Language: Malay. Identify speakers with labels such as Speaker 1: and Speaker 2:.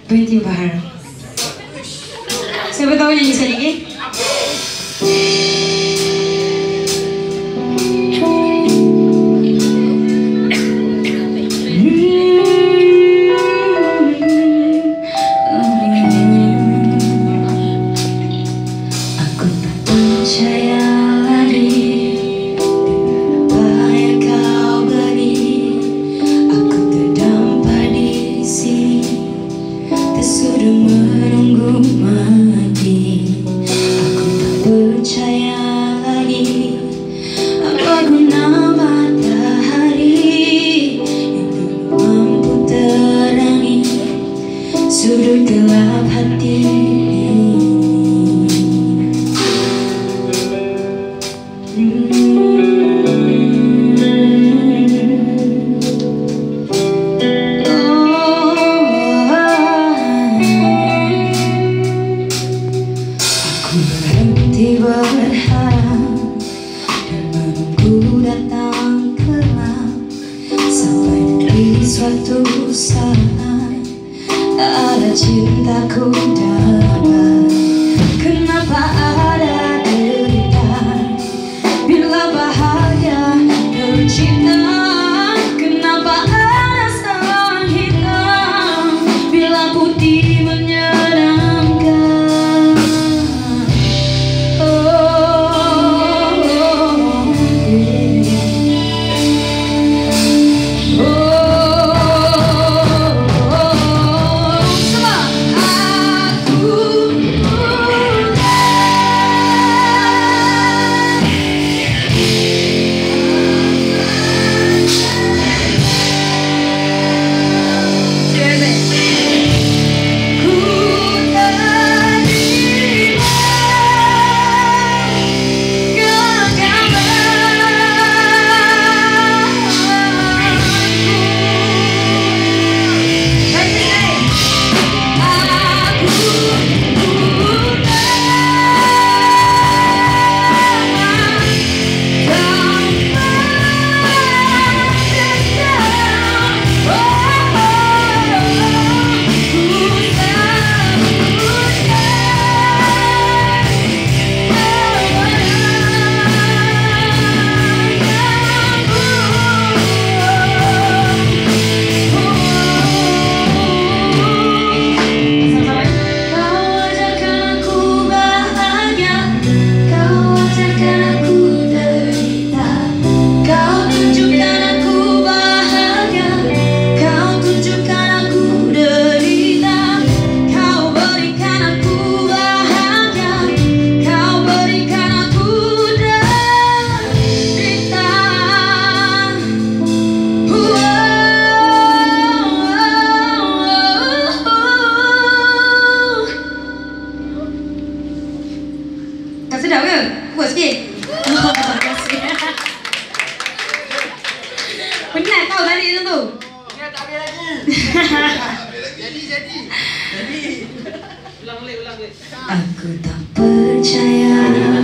Speaker 1: Berhenti berharap. Siapa tahu nyanyi sedikit?
Speaker 2: Aku tak percaya lagi apa yang kau beri. Aku terdampar di sini, tersuruh menunggu mati. Aku tak percaya lagi apa guna matahari yang mampu terangi sudut gelap hati. Berhenti berharap dan menunggu datang kelak, sampai di suatu saat tak ada cintaku dapat. Kenapa ada derita bila bahagia tercipta? Kenapa ada sang hitam bila putih menyenangkan?
Speaker 1: Tak sedap ke? Buat sikit. Penat tau tadi tu.
Speaker 3: Ya, tak habis lagi. Jadi. Ulang balik.
Speaker 2: Aku tak percaya